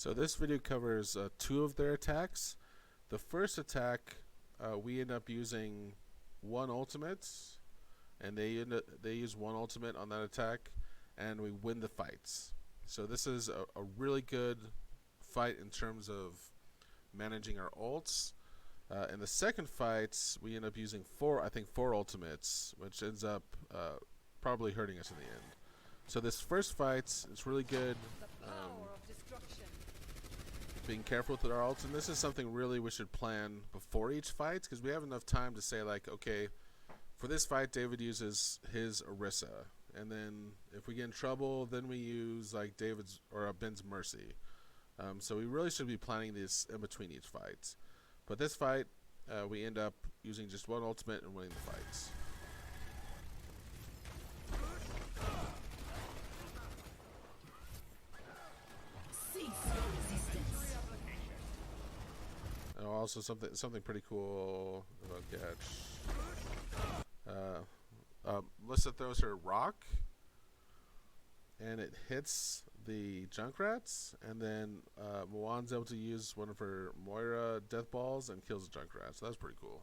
So this video covers two of their attacks. The first attack, we end up using one ultimate, and they use one ultimate on that attack, and we win the fights. So this is a really good fight in terms of managing our ults. In the second fight, we end up using four ultimates, which ends up probably hurting us in the end. So this first fight is really good. Being careful with our ults, and this is something really we should plan before each fight, because we have enough time to say, like, okay, for this fight David uses his Orisa, and then if we get in trouble, then we use like David's or Ben's Mercy. So we really should be planning this in between each fight. But this fight, we end up using just one ultimate and winning the fights. And also something pretty cool about Catch. Melissa throws her rock, and it hits the Junkrats, and then Moan's able to use one of her Moira death balls and kills the Junkrat. So that's pretty cool.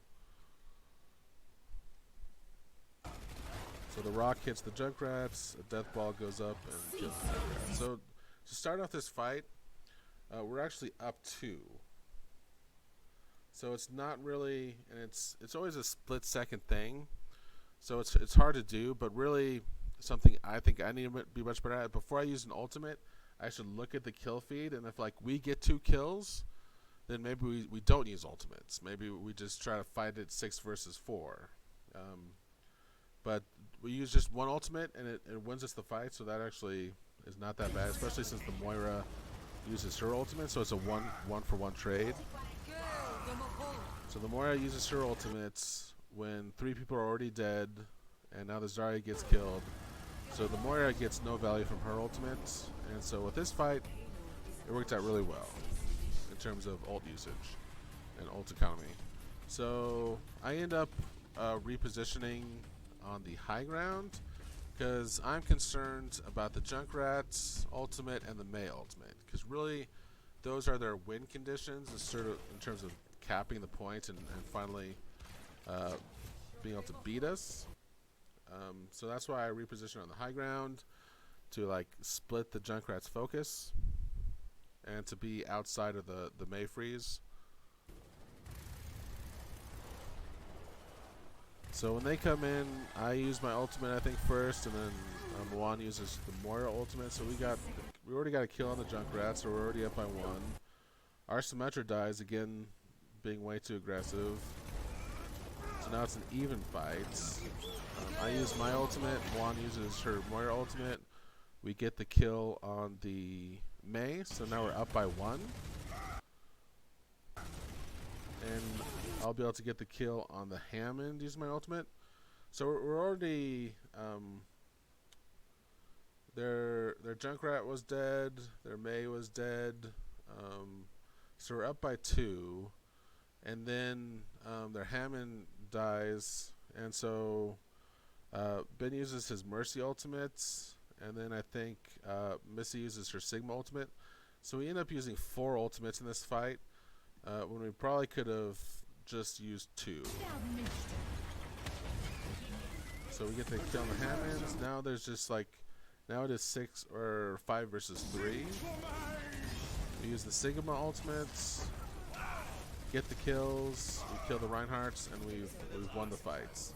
So the rock hits the Junkrats, a death ball goes up and kills the Junkrat. So to start off this fight, we're actually up 2. So it's not really, and it's always a split second thing. So it's hard to do, but really something I think I need to be much better at. Before I use an ultimate, I should look at the kill feed, and if like we get 2 kills, then maybe we don't use ultimates. Maybe we just try to fight it 6 versus 4. But we use just one ultimate, and it wins us the fight, so that actually is not that bad, especially since the Moira uses her ultimate, so it's a one for one trade. So the Moira uses her ultimates when 3 people are already dead, and now the Zarya gets killed. So the Moira gets no value from her ultimate, and so with this fight, it worked out really well in terms of ult usage and ult economy. So I end up repositioning on the high ground because I'm concerned about the Junkrat's ultimate and the Mei ultimate, because really those are their win conditions in terms of capping the points and finally being able to beat us. So that's why I reposition on the high ground to like split the Junkrat's focus and to be outside of the Mei freeze. So when they come in, I use my ultimate I think first, and then Moan uses the Moira ultimate. So we already got a kill on the Junkrat, so we're already up by 1. Our Symmetra dies again, being way too aggressive. So now it's an even fight. I use my ultimate, Moan uses her Moira ultimate. We get the kill on the Mei, so now we're up by 1. And I'll be able to get the kill on the Hammond using my ultimate. So we're already, their Junkrat was dead, their Mei was dead. So we're up by 2. And then their Hammond dies, and so Ben uses his Mercy ultimates, and then I think Missy uses her Sigma ultimate. So we end up using 4 ultimates in this fight when we probably could have just used 2. So we get the kill on the Hammonds. Now there's just like, now it is 6 or 5 versus 3. We use the Sigma ultimates, get the kills, we kill the Reinhardts, and we've won the fights.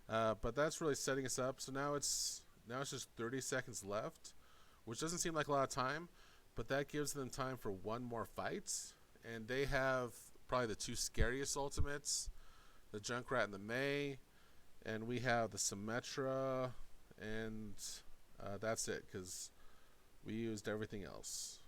But that's really setting us up. So now it's just 30 seconds left, which doesn't seem like a lot of time, but that gives them time for 1 more fight. And they have probably the 2 scariest ultimates, the Junkrat and the Mei, and we have the Symmetra, and that's it, because we used everything else.